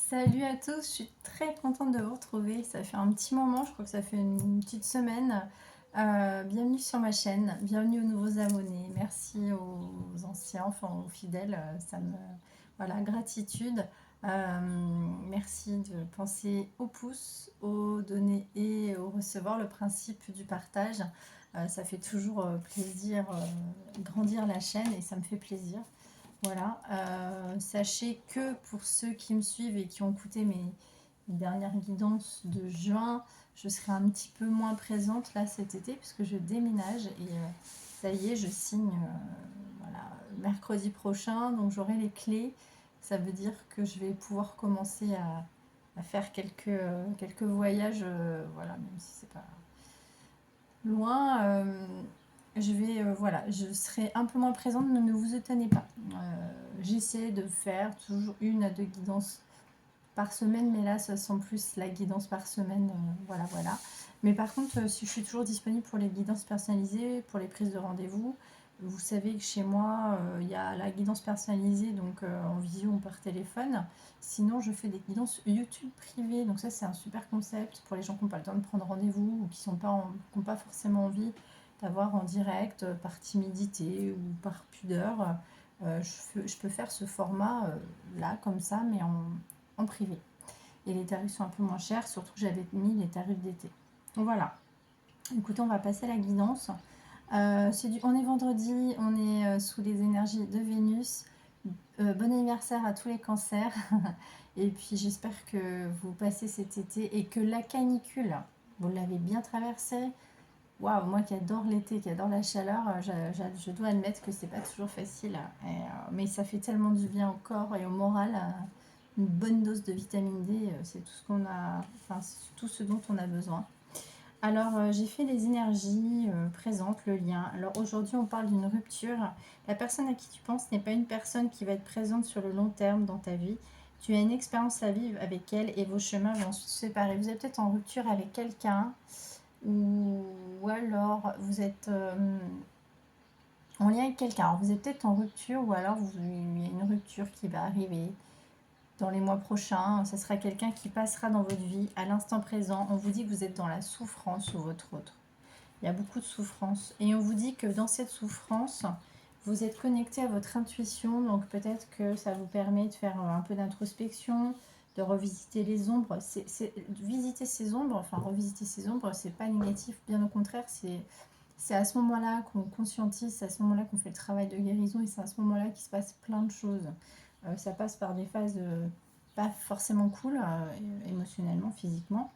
Salut à tous, je suis très contente de vous retrouver. Ça fait un petit moment, je crois que ça fait une petite semaine. Bienvenue sur ma chaîne, bienvenue aux nouveaux abonnés. Merci aux anciens, enfin aux fidèles. Voilà, gratitude. Euh, Merci de penser au pouce, au donner et au recevoir, le principe du partage. Ça fait toujours plaisir, grandir la chaîne et ça me fait plaisir. Voilà, sachez que pour ceux qui me suivent et qui ont écouté mes dernières guidances de juin, je serai un petit peu moins présente là cet été puisque je déménage et ça y est, je signe voilà, mercredi prochain, donc j'aurai les clés. Ça veut dire que je vais pouvoir commencer à faire quelques voyages, voilà, même si c'est pas loin. Voilà, je serai un peu moins présente, mais ne vous étonnez pas. J'essaie de faire toujours une à deux guidances par semaine, mais là, ça sent plus la guidance par semaine. Voilà, voilà. Mais par contre, si je suis toujours disponible pour les guidances personnalisées, pour les prises de rendez-vous, vous savez que chez moi, il y a la guidance personnalisée, donc en visio ou par téléphone. Sinon, je fais des guidances YouTube privées. Donc ça, c'est un super concept pour les gens qui n'ont pas le temps de prendre rendez-vous ou qui n'ont pas forcément envie d'avoir en direct par timidité ou par pudeur. Je peux faire ce format là, comme ça, mais en privé. Et les tarifs sont un peu moins chers, surtout que j'avais mis les tarifs d'été. Donc voilà. Écoutez, on va passer à la guidance. On est vendredi, on est sous les énergies de Vénus. Bon anniversaire à tous les cancers. Et puis j'espère que vous passez cet été et que la canicule, vous l'avez bien traversée. Waouh, moi qui adore l'été, qui adore la chaleur, je dois admettre que c'est pas toujours facile. Mais ça fait tellement du bien au corps et au moral. Une bonne dose de vitamine D, c'est tout ce qu'on a, enfin, c'est tout ce dont on a besoin. Alors, j'ai fait les énergies présentes, le lien. Alors aujourd'hui, on parle d'une rupture. La personne à qui tu penses n'est pas une personne qui va être présente sur le long terme dans ta vie. Tu as une expérience à vivre avec elle et vos chemins vont se séparer. Vous êtes peut-être en rupture avec quelqu'un ou, alors vous êtes en lien avec quelqu'un. Alors vous êtes peut-être en rupture ou alors il y a une rupture qui va arriver dans les mois prochains. Ça sera quelqu'un qui passera dans votre vie à l'instant présent. On vous dit que vous êtes dans la souffrance ou votre autre. Il y a beaucoup de souffrance. Et on vous dit que dans cette souffrance, vous êtes connecté à votre intuition. Donc peut-être que ça vous permet de faire un peu d'introspection, de revisiter les ombres. Visiter ces ombres, enfin revisiter ces ombres, c'est pas négatif. Bien au contraire, c'est à ce moment-là qu'on conscientise, c'est à ce moment-là qu'on fait le travail de guérison et c'est à ce moment-là qu'il se passe plein de choses. Ça passe par des phases pas forcément cool, émotionnellement, physiquement,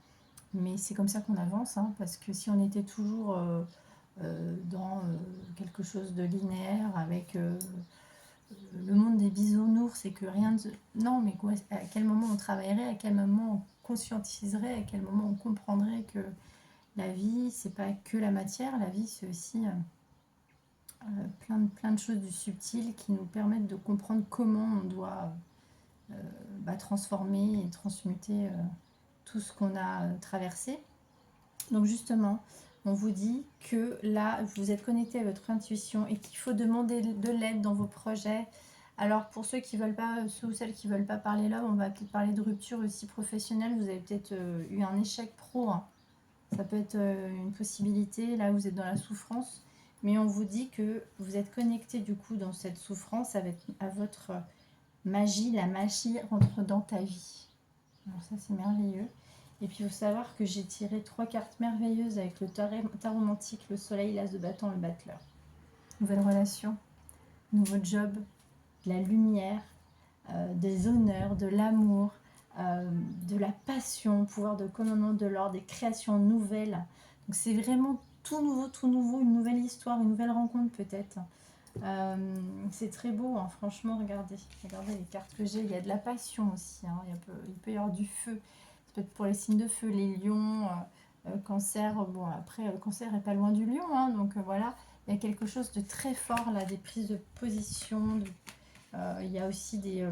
mais c'est comme ça qu'on avance, hein, parce que si on était toujours dans quelque chose de linéaire avec le monde des bisounours et que rien de... Non, mais quoi, à quel moment on travaillerait, à quel moment on conscientiserait, à quel moment on comprendrait que la vie, c'est pas que la matière, la vie, c'est aussi plein de choses du subtil qui nous permettent de comprendre comment on doit transformer et transmuter tout ce qu'on a traversé. Donc justement, on vous dit que là, vous êtes connecté à votre intuition et qu'il faut demander de l'aide dans vos projets. Alors pour ceux qui veulent pas, ceux ou celles qui veulent pas parler là, on va peut-être parler de rupture aussi professionnelle. Vous avez peut-être eu un échec pro, hein. Ça peut être une possibilité. Là, vous êtes dans la souffrance, mais on vous dit que vous êtes connecté du coup dans cette souffrance avec à votre magie. La magie rentre dans ta vie. Alors ça, c'est merveilleux. Et puis, il faut savoir que j'ai tiré 3 cartes merveilleuses avec le tarot romantique, le soleil, l'as de bâton, le battleur. Nouvelle relation, nouveau job, de la lumière, des honneurs, de l'amour, de la passion, pouvoir de commandement de l'ordre, des créations nouvelles. Donc, c'est vraiment tout nouveau, une nouvelle histoire, une nouvelle rencontre peut-être. C'est très beau, hein, franchement, regardez les cartes que j'ai. Il y a de la passion aussi, hein, il peut y avoir du feu. Ça peut être pour les signes de feu, les lions, cancer. Bon, après, cancer est pas loin du lion, hein, donc voilà. Il y a quelque chose de très fort là, des prises de position. Il y a aussi de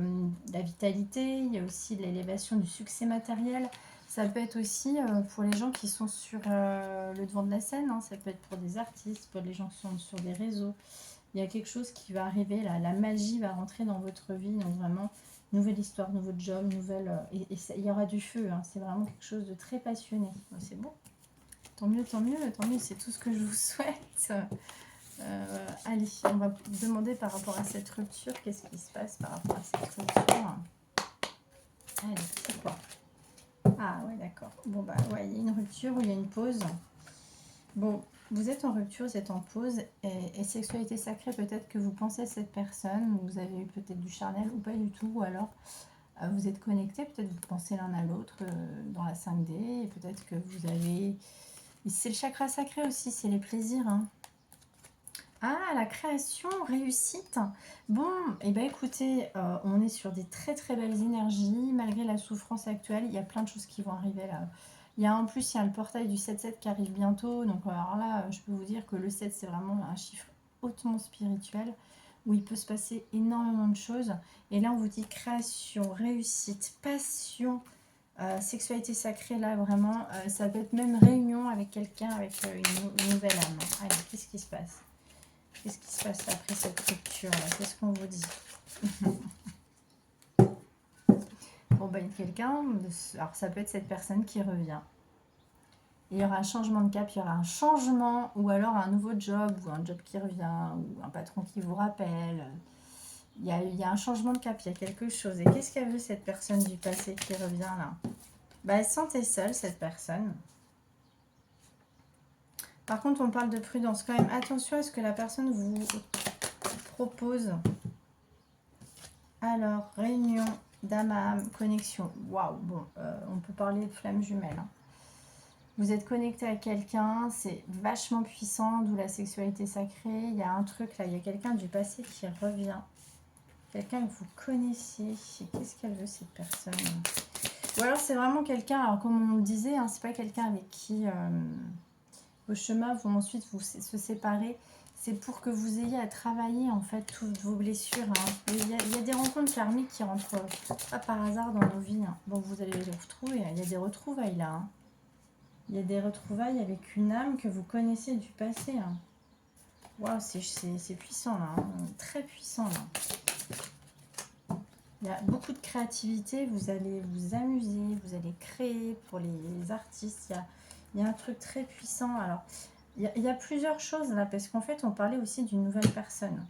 la vitalité, il y a aussi de l'élévation du succès matériel. Ça peut être aussi pour les gens qui sont sur le devant de la scène, hein, ça peut être pour des artistes, pour les gens qui sont sur des réseaux. Il y a quelque chose qui va arriver là, la magie va rentrer dans votre vie, donc vraiment Nouvelle histoire, nouveau job, nouvelle... il y aura du feu, hein. C'est vraiment quelque chose de très passionné. C'est bon. Tant mieux, tant mieux, tant mieux. C'est tout ce que je vous souhaite. Allez, on va demander par rapport à cette rupture. Qu'est-ce qui se passe par rapport à cette rupture? Allez, c'est quoi? Ah ouais, d'accord. Bon, bah ouais, il y a une rupture ou il y a une pause. Bon, vous êtes en rupture, vous êtes en pause. Et sexualité sacrée, peut-être que vous pensez à cette personne. Vous avez eu peut-être du charnel ou pas du tout. Ou alors, vous êtes connectés. Peut-être vous pensez l'un à l'autre dans la 5D. Et peut-être que vous avez... C'est le chakra sacré aussi, c'est les plaisirs, hein. Ah, la création, réussite. Bon, et ben écoutez, on est sur des très très belles énergies. Malgré la souffrance actuelle, il y a plein de choses qui vont arriver là. Il y a en plus, il y a le portail du 7-7 qui arrive bientôt. Donc alors là, je peux vous dire que le 7, c'est vraiment un chiffre hautement spirituel où il peut se passer énormément de choses. Et là, on vous dit création, réussite, passion, sexualité sacrée. Là, vraiment, ça peut être même réunion avec quelqu'un, avec une nouvelle âme. Allez, qu'est-ce qui se passe? Qu'est-ce qui se passe après cette rupture là? Qu'est-ce qu'on vous dit? Bon, ben, il y a quelqu'un, alors ça peut être cette personne qui revient. Il y aura un changement de cap, il y aura un changement, ou alors un nouveau job, ou un job qui revient, ou un patron qui vous rappelle. Il y a un changement de cap, il y a quelque chose. Et qu'est-ce qu'elle veut cette personne du passé qui revient là? Bah, elle se sentait seule, cette personne. Par contre, on parle de prudence quand même. Attention à ce que la personne vous propose. Alors, réunion, d'âme à âme, connexion. Waouh, bon, on peut parler de flamme jumelle, hein. Vous êtes connecté à quelqu'un, c'est vachement puissant, d'où la sexualité sacrée. Il y a un truc là, il y a quelqu'un du passé qui revient. Quelqu'un que vous connaissiez. Qu'est-ce qu'elle veut cette personne? Ou alors c'est vraiment quelqu'un, alors comme on le disait, hein, c'est pas quelqu'un avec qui vos chemins vont ensuite se séparer. C'est pour que vous ayez à travailler en fait toutes vos blessures, hein. Il y a des rencontres karmiques qui rentrent pas par hasard dans nos vies, hein. Bon, vous allez les retrouver, il y a des retrouvailles là, hein. Il y a des retrouvailles avec une âme que vous connaissez du passé, hein. Waouh, c'est puissant là, hein. Très puissant là. Il y a beaucoup de créativité, vous allez vous amuser, vous allez créer pour les artistes. Il y a un truc très puissant. Alors, il y a plusieurs choses là, parce qu'en fait, on parlait aussi d'une nouvelle personne.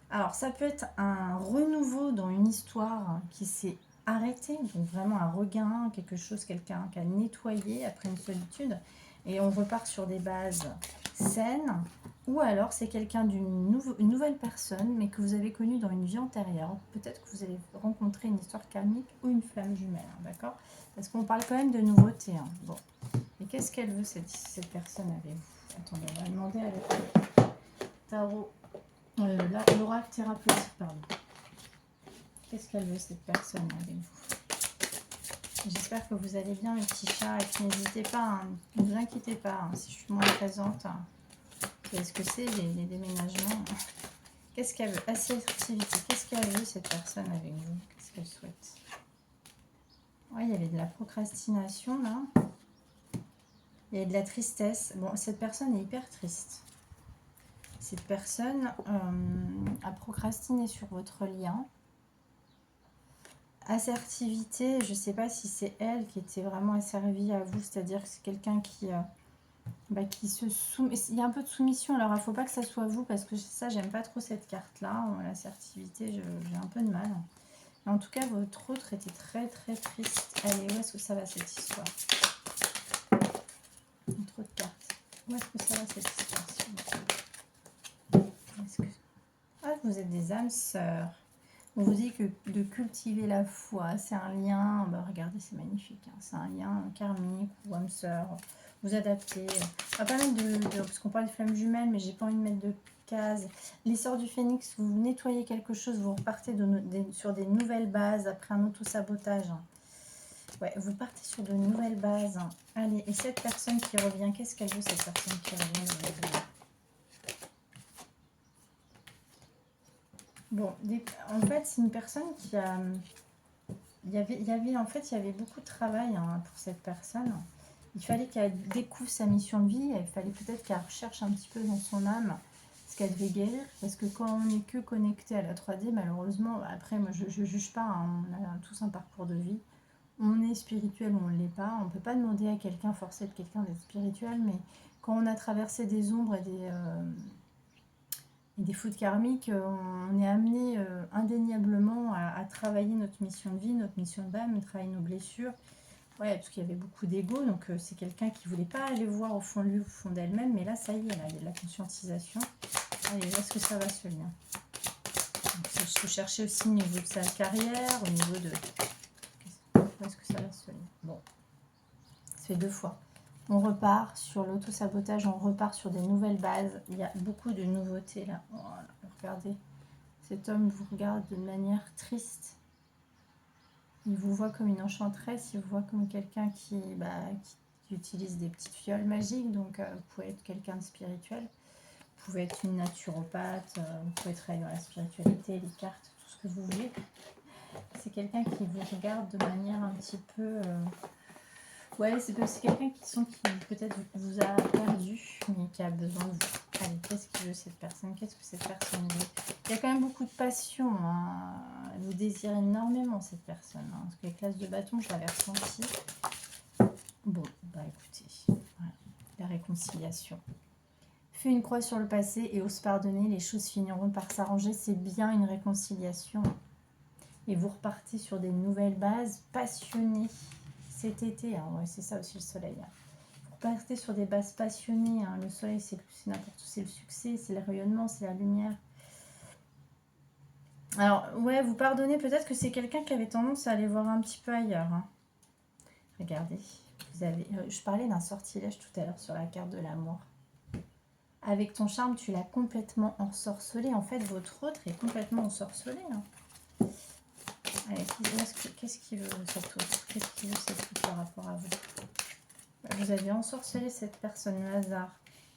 Alors, ça peut être un renouveau dans une histoire qui s'est arrêtée, donc vraiment un regain, quelque chose, quelqu'un qui a nettoyé après une solitude, et on repart sur des bases saines, ou alors c'est quelqu'un d'une nouvelle personne, mais que vous avez connue dans une vie antérieure. Peut-être que vous allez rencontrer une histoire karmique ou une flamme jumelle, hein, d'accord? Parce qu'on parle quand même de nouveauté, hein. Bon, et qu'est-ce qu'elle veut cette personne avec vous? Attendez, on va demander avec le tarot. L'oracle thérapeutique, pardon. Qu'est-ce qu'elle veut cette personne avec vous? J'espère que vous allez bien, mes petits chats, et que n'hésitez pas, hein, ne vous inquiétez pas, hein, si je suis moins présente. Hein. Vous savez ce que c'est, les déménagements? Qu'est-ce qu'elle veut? Assertivité. Qu'est-ce qu'elle veut cette personne avec vous? Qu'est-ce qu'elle souhaite? Ouais, il y avait de la procrastination là. Il y a de la tristesse. Bon, cette personne est hyper triste. Cette personne a procrastiné sur votre lien. Assertivité, je ne sais pas si c'est elle qui était vraiment asservie à vous, c'est-à-dire que c'est quelqu'un qui se soumet. Il y a un peu de soumission, alors il ne faut pas que ça soit vous, parce que ça, j'aime pas trop cette carte-là. L'assertivité, j'ai un peu de mal. Mais en tout cas, votre autre était très très triste. Allez, où est-ce que ça va cette histoire? Une autre carte. Où est-ce que ça va cette histoire? Ah, vous êtes des âmes sœurs. On vous dit que de cultiver la foi, c'est un lien, bah regardez, c'est magnifique, hein, c'est un lien karmique ou âme sœur, vous adaptez. On va pas mettre parce qu'on parle de flammes jumelles, mais j'ai pas envie de mettre de cases. Les sœurs du phénix, vous nettoyez quelque chose, vous repartez sur des nouvelles bases après un auto-sabotage. Ouais, vous partez sur de nouvelles bases. Allez, et cette personne qui revient, qu'est-ce qu'elle veut cette personne qui revient? Bon, en fait, c'est une personne qui a... Il y avait beaucoup de travail, hein, pour cette personne. Il fallait qu'elle découvre sa mission de vie. Il fallait peut-être qu'elle recherche un petit peu dans son âme ce qu'elle devait guérir. Parce que quand on n'est que connecté à la 3D, malheureusement, après, moi, je ne juge pas, hein, on a tous un parcours de vie. On est spirituel ou on ne l'est pas. On ne peut pas demander à quelqu'un, forcer quelqu'un d'être spirituel, mais quand on a traversé des ombres et des fautes karmiques, on est amené indéniablement à travailler notre mission de vie, notre mission d'âme, travailler nos blessures. Ouais, parce qu'il y avait beaucoup d'ego, donc c'est quelqu'un qui ne voulait pas aller voir au fond de lui, au fond d'elle-même, mais là, ça y est, là, il y a de la conscientisation. Allez, où est-ce que ça va ce lien? Je peux chercher aussi au niveau de sa carrière, au niveau de... Où est-ce que ça va se lien? Bon, ça fait 2 fois. On repart sur l'auto-sabotage, on repart sur des nouvelles bases. Il y a beaucoup de nouveautés là. Voilà, regardez, cet homme vous regarde de manière triste. Il vous voit comme une enchanteresse, il vous voit comme quelqu'un qui utilise des petites fioles magiques. Donc vous pouvez être quelqu'un de spirituel, vous pouvez être une naturopathe, vous pouvez travailler dans la spiritualité, les cartes, tout ce que vous voulez. C'est quelqu'un qui vous regarde de manière un petit peu... Ouais, c'est quelqu'un qui peut-être vous a perdu, mais qui a besoin de vous. Allez, qu'est-ce qu'il veut cette personne? Qu'est-ce que cette personne veut? Il y a quand même beaucoup de passion. Hein. Vous désirez énormément cette personne. Hein, parce que les classes de bâton, je l'avais ressenti. Bon, bah écoutez, voilà, la réconciliation. Fais une croix sur le passé et ose pardonner. Les choses finiront par s'arranger. C'est bien une réconciliation. Et vous repartez sur des nouvelles bases passionnées. Cet été, hein, ouais, c'est ça aussi le soleil. Hein. Vous partez sur des bases passionnées. Hein. Le soleil, c'est n'importe où, c'est le succès, c'est le rayonnement, c'est la lumière. Alors, ouais, vous pardonnez, peut-être que c'est quelqu'un qui avait tendance à aller voir un petit peu ailleurs. Hein. Regardez, vous avez, je parlais d'un sortilège tout à l'heure sur la carte de l'amour. Avec ton charme, tu l'as complètement ensorcelé. En fait, votre autre est complètement ensorcelé. Hein. Allez, qu'est-ce qu'il veut cet autre? Qu'est-ce qu'il veut cet autre par rapport à vous? Vous avez ensorcelé cette personne, le hasard.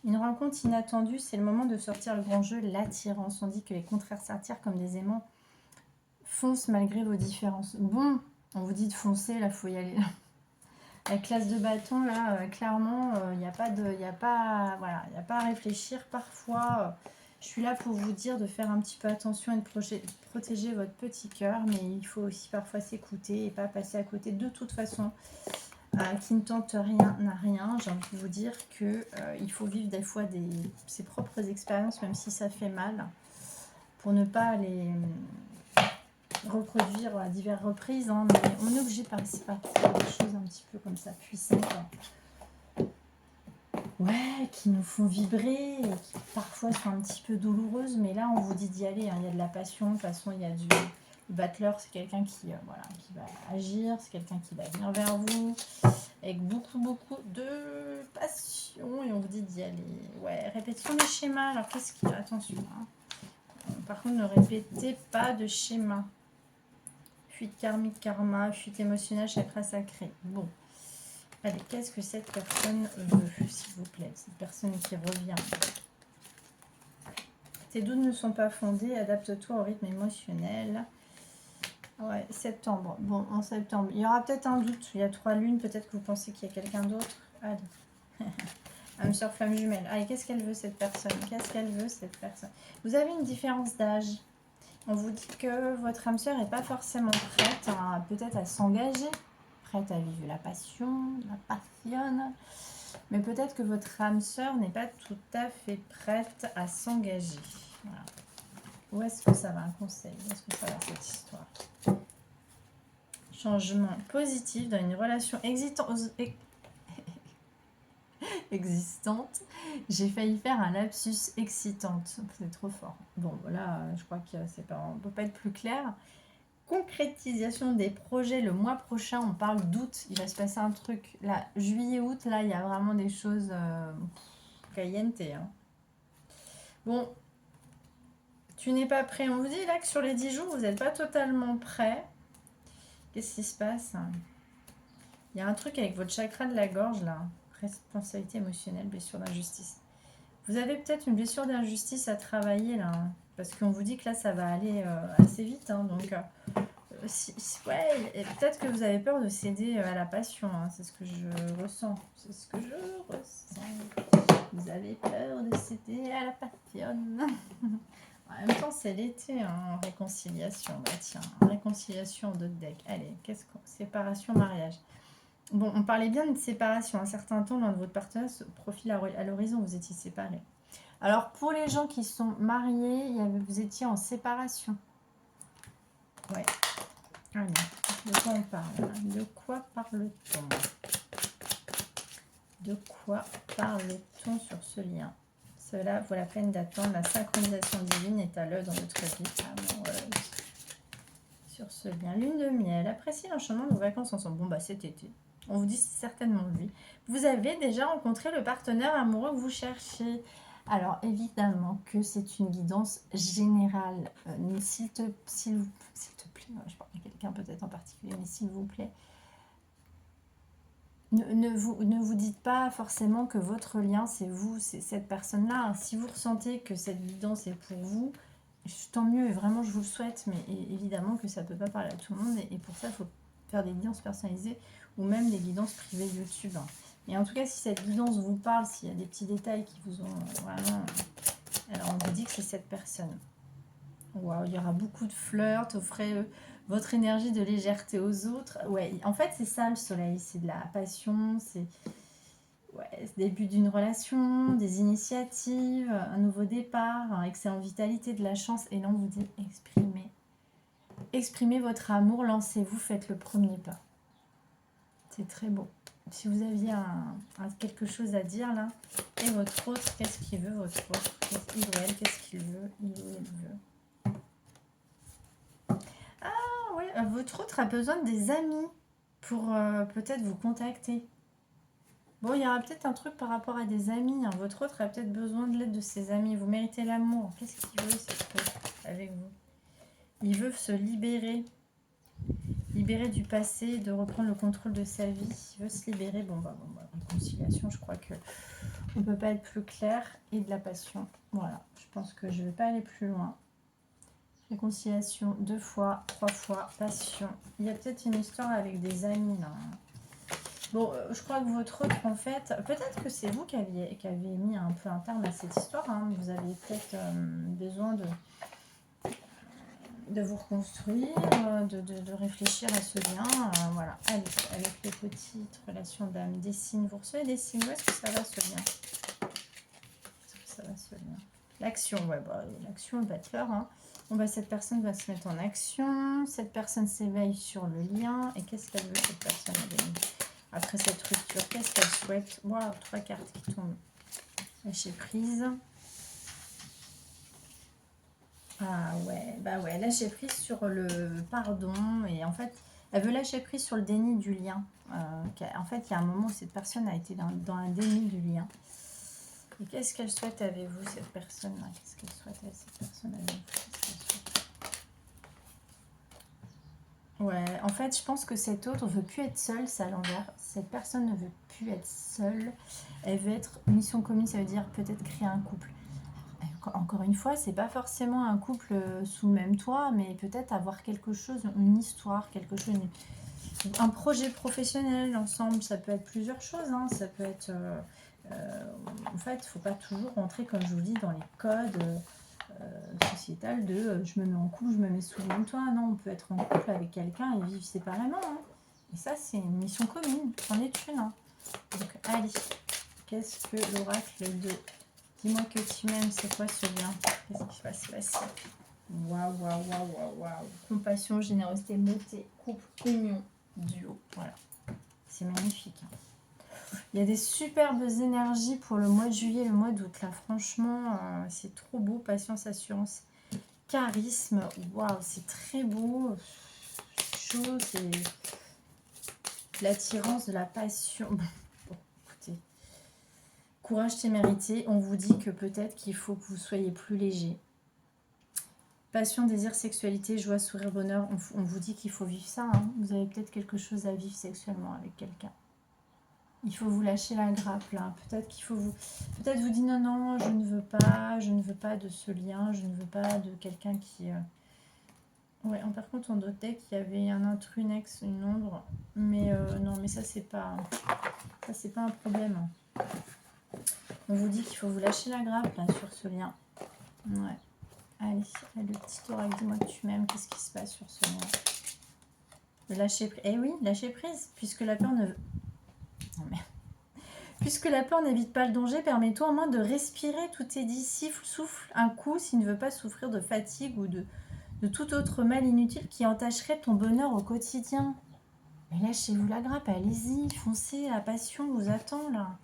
Une rencontre inattendue, c'est le moment de sortir le grand jeu, l'attirance. On dit que les contraires s'attirent comme des aimants. Fonce malgré vos différences. Bon, on vous dit de foncer, là, il faut y aller. La classe de bâton, là, clairement, il n'y a pas à réfléchir. Parfois, je suis là pour vous dire de faire un petit peu attention et de protéger votre petit cœur, mais il faut aussi parfois s'écouter et pas passer à côté. De toute façon, qui ne tente rien n'a rien. J'ai envie de vous dire qu'il faut vivre des fois ses propres expériences, même si ça fait mal, pour ne pas les reproduire à diverses reprises. Hein, mais on est obligé de passer par des choses un petit peu comme ça, puissantes. Ouais, qui nous font vibrer et qui parfois sont un petit peu douloureuses. Mais là, on vous dit d'y aller. Hein, il y a de la passion. De toute façon, il y a du... Le battleur, c'est quelqu'un qui va agir. C'est quelqu'un qui va venir vers vous. Avec beaucoup de passion. Et on vous dit d'y aller. Ouais, répétition des schémas. Alors, qu'est-ce qu'il y a? Attention. Hein. Par contre, ne répétez pas de schéma. Fuite karmique, karma, fuite émotionnelle, chakra sacré. Bon. Allez, qu'est-ce que cette personne veut, s'il vous plaît? Cette personne qui revient. Tes doutes ne sont pas fondés. Adapte-toi au rythme émotionnel. Ouais, septembre. Bon, en septembre. Il y aura peut-être un doute. Il y a 3 lunes. Peut-être que vous pensez qu'il y a quelqu'un d'autre. Allez. Âme sœur, flamme jumelle. Allez, qu'est-ce qu'elle veut, cette personne? Qu'est-ce qu'elle veut, cette personne? Vous avez une différence d'âge. On vous dit que votre âme sœur n'est pas forcément prête, hein, peut-être à s'engager, prête à vivre la passion, la passion. Mais peut-être que votre âme sœur n'est pas tout à fait prête à s'engager. Voilà. Où est-ce que ça va, un conseil? Où est-ce que ça va, cette histoire? Changement positif dans une relation existante. J'ai failli faire un lapsus excitante. C'est trop fort. Bon, voilà, je crois que on ne peut pas être plus clair. Concrétisation des projets le mois prochain. On parle d'août. Il va se passer un truc. Là, juillet-août, là, il y a vraiment des choses caliente. Hein. Bon, tu n'es pas prêt. On vous dit là que sur les 10 jours, vous n'êtes pas totalement prêt. Qu'est-ce qui se passe? Il y a un truc avec votre chakra de la gorge, là. Responsabilité émotionnelle, blessure d'injustice. Vous avez peut-être une blessure d'injustice à travailler, là. Hein, parce qu'on vous dit que là, ça va aller assez vite. Hein, donc, ouais, peut-être que vous avez peur de céder à la passion, hein, c'est ce que je ressens. C'est ce que je ressens. Vous avez peur de céder à la passion. En même temps, c'est l'été, hein, réconciliation. Bah tiens, réconciliation de deck. Allez, qu'est-ce qu'on... Séparation, mariage. Bon, on parlait bien de séparation. Un certain temps, l'un de votre partenaire se profile à l'horizon, vous étiez séparés. Alors, pour les gens qui sont mariés, vous étiez en séparation. Ouais. Allez, de quoi on parle? De quoi parle-t-on? De quoi parle-t-on sur ce lien? Cela vaut la peine d'attendre. La synchronisation divine est à l'œuvre dans votre vie amoureuse. Sur ce lien. Lune de miel. Appréciez l'enchaînement de vos vacances ensemble. Bon, bah cet été. On vous dit certainement lui. Vous avez déjà rencontré le partenaire amoureux que vous cherchez. Alors, évidemment que c'est une guidance générale. S'il te plaît, je parle à quelqu'un peut-être en particulier, mais s'il vous plaît, ne vous dites pas forcément que votre lien, c'est vous, c'est cette personne-là. Si vous ressentez que cette guidance est pour vous, tant mieux, et vraiment, je vous le souhaite, mais évidemment que ça ne peut pas parler à tout le monde, et pour ça, il faut faire des guidances personnalisées, ou même des guidances privées YouTube. Et en tout cas, si cette guidance vous parle, s'il y a des petits détails qui vous ont vraiment... Alors, on vous dit que c'est cette personne. Waouh, il y aura beaucoup de flirts, offrez votre énergie de légèreté aux autres. Ouais, en fait, c'est ça le soleil, c'est de la passion, c'est le début d'une relation, des initiatives, un nouveau départ, un excès en vitalité, de la chance. Et là, on vous dit exprimez. Exprimez votre amour, lancez-vous, faites le premier pas. C'est très beau. Si vous aviez quelque chose à dire là, et votre autre, qu'est-ce qu'il veut, votre autre? Il ou elle, qu'est-ce qu'il veut? Il ou elle veut. Ah ouais, votre autre a besoin des amis pour peut-être vous contacter. Bon, il y aura peut-être un truc par rapport à des amis. Hein. Votre autre a peut-être besoin de l'aide de ses amis. Vous méritez l'amour. Qu'est-ce qu'il veut, cette autre, avec vous? Il veut se libérer. Libérer du passé, de reprendre le contrôle de sa vie. Il veut se libérer. Bon, réconciliation, je crois que on ne peut pas être plus clair. Et de la passion. Voilà, je pense que je ne vais pas aller plus loin. Réconciliation 2 fois, 3 fois, passion. Il y a peut-être une histoire avec des amis, là. Bon, je crois que votre autre, en fait, peut-être que c'est vous qui avez mis un peu un terme à cette histoire. Hein. Vous avez peut-être besoin de vous reconstruire, de réfléchir à ce lien. Voilà, allez, avec les petites relations d'âme, des signes. Vous recevez des signes. Où est-ce que ça va ce lien? Est-ce que ça va ce lien? L'action, ouais, l'action, pas de peur. Hein. Bon, cette personne va se mettre en action. Cette personne s'éveille sur le lien. Et qu'est-ce qu'elle veut, cette personne avec nous? Après cette rupture, qu'est-ce qu'elle souhaite? Waouh, 3 cartes qui tombent. Lâcher prise. Ah ouais, ouais, lâcher prise sur le pardon. Et en fait, elle veut lâcher prise sur le déni du lien. En fait, il y a un moment où cette personne a été dans un déni du lien. Et qu'est-ce qu'elle souhaite avec vous, cette personne-là? Qu'est-ce qu'elle souhaite avec cette personne avec vous? Ouais, en fait, je pense que cette autre ne veut plus être seule, c'est à l'envers. Cette personne ne veut plus être seule. Elle veut être mission commune, ça veut dire peut-être créer un couple. Encore une fois, c'est pas forcément un couple sous le même toit, mais peut-être avoir quelque chose, une histoire, quelque chose, un projet professionnel ensemble. Ça peut être plusieurs choses, hein. Ça peut être... en fait, il ne faut pas toujours rentrer, comme je vous dis, dans les codes sociétales de je me mets en couple, je me mets sous le même toit. Non, on peut être en couple avec quelqu'un et vivre séparément. Hein. Et ça, c'est une mission commune. C'en est une. Hein. Donc, allez, qu'est-ce que l'oracle de... Dis-moi que tu m'aimes, c'est quoi ce lien? Qu'est-ce qui va se passer? Waouh, waouh, waouh, waouh, waouh. Compassion, générosité, beauté, couple, union, duo. Voilà. C'est magnifique. Hein. Il y a des superbes énergies pour le mois de juillet, le mois d'août. Là, franchement, c'est trop beau. Patience, assurance, charisme. Waouh, c'est très beau. Chaud, c'est l'attirance, de la passion. Bon, écoutez. Courage, témérité. On vous dit que peut-être qu'il faut que vous soyez plus léger. Passion, désir, sexualité, joie, sourire, bonheur. On vous dit qu'il faut vivre ça. Hein. Vous avez peut-être quelque chose à vivre sexuellement avec quelqu'un. Il faut vous lâcher la grappe là. Peut-être qu'il faut vous... Peut-être vous dire non, je ne veux pas de ce lien. Je ne veux pas de quelqu'un qui... Ouais, par contre, on notait qu'il y avait un intrus, une ex, une ombre. Mais non, mais ça, c'est pas un problème. On vous dit qu'il faut vous lâcher la grappe, là, sur ce lien. Ouais. Allez, le petit oracle, dis-moi que tu m'aimes. Qu'est-ce qui se passe sur ce lien? Le lâcher prise. Eh oui, lâcher prise, puisque la peur ne... Non, mais... Puisque la peur n'évite pas le danger, permets-toi au moins de respirer. Tout est dit. Souffle un coup s'il ne veut pas souffrir de fatigue ou de tout autre mal inutile qui entacherait ton bonheur au quotidien. Mais lâchez-vous la grappe, allez-y, foncez, la passion vous attend là.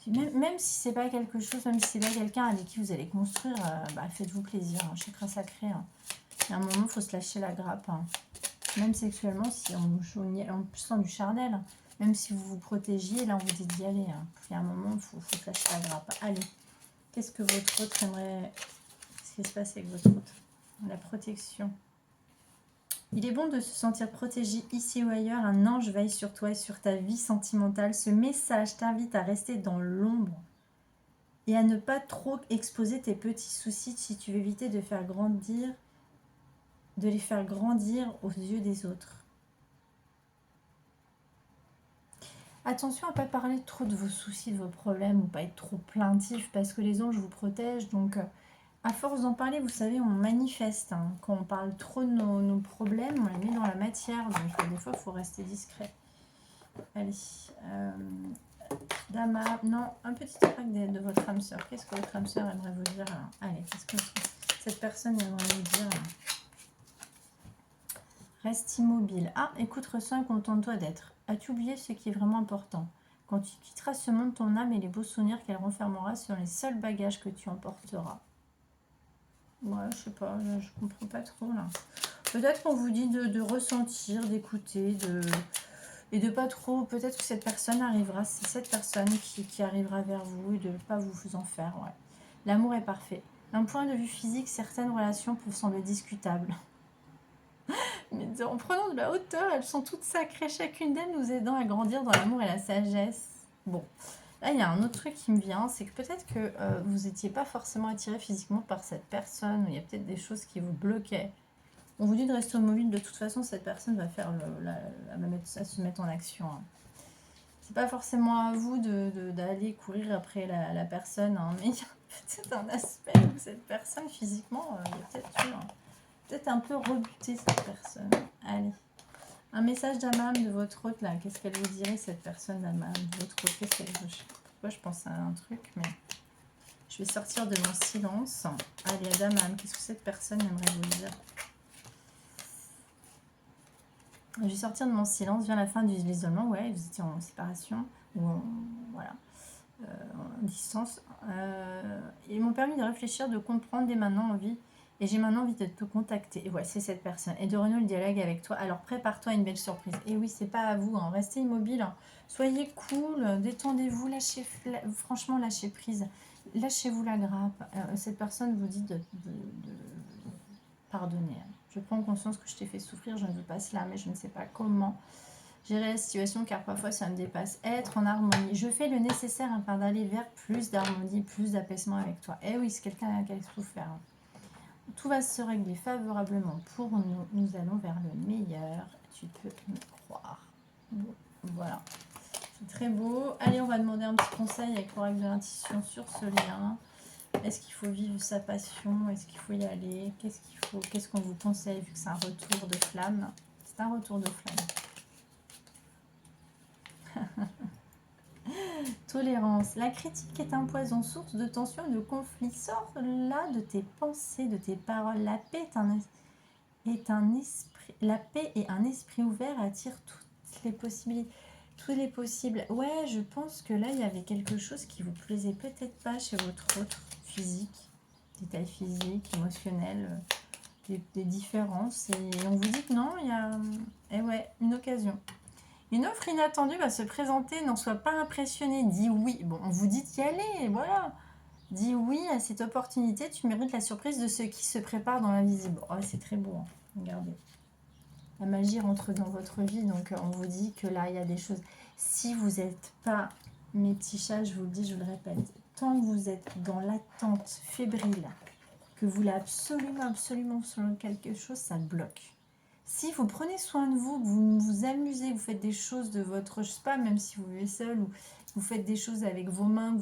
Même si c'est pas quelque chose, même si c'est pas quelqu'un avec qui vous allez construire, faites-vous plaisir, hein, chakra sacré. Hein. Il y a un moment, il faut se lâcher la grappe. Hein. Même sexuellement, si on sent du charnel, même si vous vous protégiez, là on vous dit d'y aller. Hein. Il y a un moment, il faut se lâcher la grappe. Allez, qu'est-ce que votre autre aimerait... Qu'est-ce qui se passe avec votre autre? La protection. Il est bon de se sentir protégé ici ou ailleurs. Un ange veille sur toi et sur ta vie sentimentale. Ce message t'invite à rester dans l'ombre et à ne pas trop exposer tes petits soucis si tu veux éviter de les faire grandir aux yeux des autres. Attention à ne pas parler trop de vos soucis, de vos problèmes ou pas être trop plaintif parce que les anges vous protègent. Donc, à force d'en parler, vous savez, on manifeste. Hein. Quand on parle trop de nos problèmes, on les met dans la matière. Donc, des fois, il faut rester discret. Allez. Dama, non, un petit trac de votre âme sœur. Qu'est-ce que votre âme sœur aimerait vous dire? Allez, qu'est-ce que cette personne aimerait vous dire? Reste immobile. Ah, écoute, ressens et contente-toi d'être. As-tu oublié ce qui est vraiment important? Quand tu quitteras ce monde, ton âme et les beaux souvenirs qu'elle renfermera sont les seuls bagages que tu emporteras. Ouais, je sais pas, je comprends pas trop là. Peut-être qu'on vous dit de ressentir, d'écouter, et de pas trop... Peut-être que cette personne arrivera, c'est cette personne qui arrivera vers vous et de ne pas vous en faire. Ouais. L'amour est parfait. D'un point de vue physique, certaines relations peuvent sembler discutables. Mais en prenant de la hauteur, elles sont toutes sacrées, chacune d'elles nous aidant à grandir dans l'amour et la sagesse. Bon, là il y a un autre truc qui me vient, c'est que peut-être que vous n'étiez pas forcément attiré physiquement par cette personne, ou il y a peut-être des choses qui vous bloquaient. On vous dit de rester mobile, de toute façon cette personne va faire se mettre en action. Hein. C'est pas forcément à vous d'aller courir après la personne, hein, mais il y a peut-être un aspect où cette personne physiquement, il y a peut-être un peu rebuté cette personne. Allez. Un message d'Amam de votre hôte là. Qu'est-ce qu'elle vous dirait cette personne d'Amam de votre hôte? Qu'est-ce qu'elle veut? Pourquoi je pense à un truc, mais je vais sortir de mon silence. Allez, d'Amam, qu'est-ce que cette personne aimerait vous dire? Je vais sortir de mon silence vers la fin de l'isolement. Ouais, vous étiez en séparation ou en distance. Ils m'ont permis de réfléchir, de comprendre dès maintenant envie. Et j'ai maintenant envie de te contacter. Et ouais, c'est cette personne. Et de renouer le dialogue avec toi. Alors prépare-toi à une belle surprise. Et oui, c'est pas à vous. Hein. Restez immobile. Hein. Soyez cool. Détendez-vous. Franchement, lâchez prise. Lâchez-vous la grappe. Cette personne vous dit de pardonner. Je prends conscience que je t'ai fait souffrir. Je ne veux pas cela, mais je ne sais pas comment gérer la situation car parfois ça me dépasse. Être en harmonie. Je fais le nécessaire afin d'aller vers plus d'harmonie, plus d'apaisement avec toi. Eh oui, c'est quelqu'un qui a souffert. Tout va se régler favorablement pour nous. Nous allons vers le meilleur. Tu peux me croire. Bon, voilà. C'est très beau. Allez, on va demander un petit conseil avec l'oracle de l'intuition sur ce lien. Est-ce qu'il faut vivre sa passion? Est-ce qu'il faut y aller? Qu'est-ce qu'on vous conseille vu que c'est un retour de flamme? C'est un retour de flamme. Tolérance. La critique est un poison, source de tension et de conflit. Sors là de tes pensées, de tes paroles. La paix et un esprit ouvert attirent toutes les possibilités. Tous les possibles. Ouais, je pense que là, il y avait quelque chose qui vous plaisait peut-être pas chez votre autre physique. Détails physiques, émotionnels, des différences. Et on vous dit que non, il y a une occasion. Une offre inattendue va se présenter, n'en sois pas impressionné, dis oui. Bon, on vous dit d'y aller, voilà. Dis oui à cette opportunité, tu mérites la surprise de ceux qui se préparent dans l'invisible. Oh, c'est très beau, hein. Regardez. La magie rentre dans votre vie, donc on vous dit que là, il y a des choses. Si vous n'êtes pas, mes petits chats, je vous le dis, je le répète, tant que vous êtes dans l'attente fébrile que vous voulez absolument quelque chose, ça bloque. Si vous prenez soin de vous, que vous vous amusez, vous faites des choses de votre, je sais pas, même si vous vivez seul, ou vous faites des choses avec vos mains,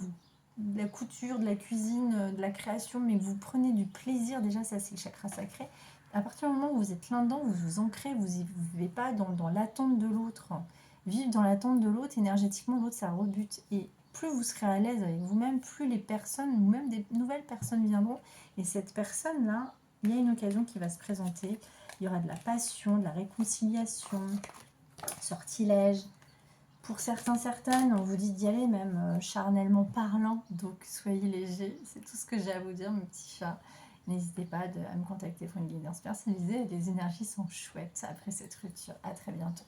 de la couture, de la cuisine, de la création, mais que vous prenez du plaisir, déjà ça c'est le chakra sacré. À partir du moment où vous êtes là-dedans, vous vous ancrez, vous ne vivez pas dans l'attente de l'autre. Vivre dans l'attente de l'autre, énergétiquement, l'autre ça rebute. Et plus vous serez à l'aise avec vous-même, plus les personnes, ou même des nouvelles personnes viendront. Et cette personne-là, il y a une occasion qui va se présenter. Il y aura de la passion, de la réconciliation, sortilège. Pour certains, certaines, on vous dit d'y aller, même charnellement parlant. Donc, soyez légers. C'est tout ce que j'ai à vous dire, mes petits chats. N'hésitez pas à me contacter pour une guidance personnalisée. Les énergies sont chouettes après cette rupture. À très bientôt.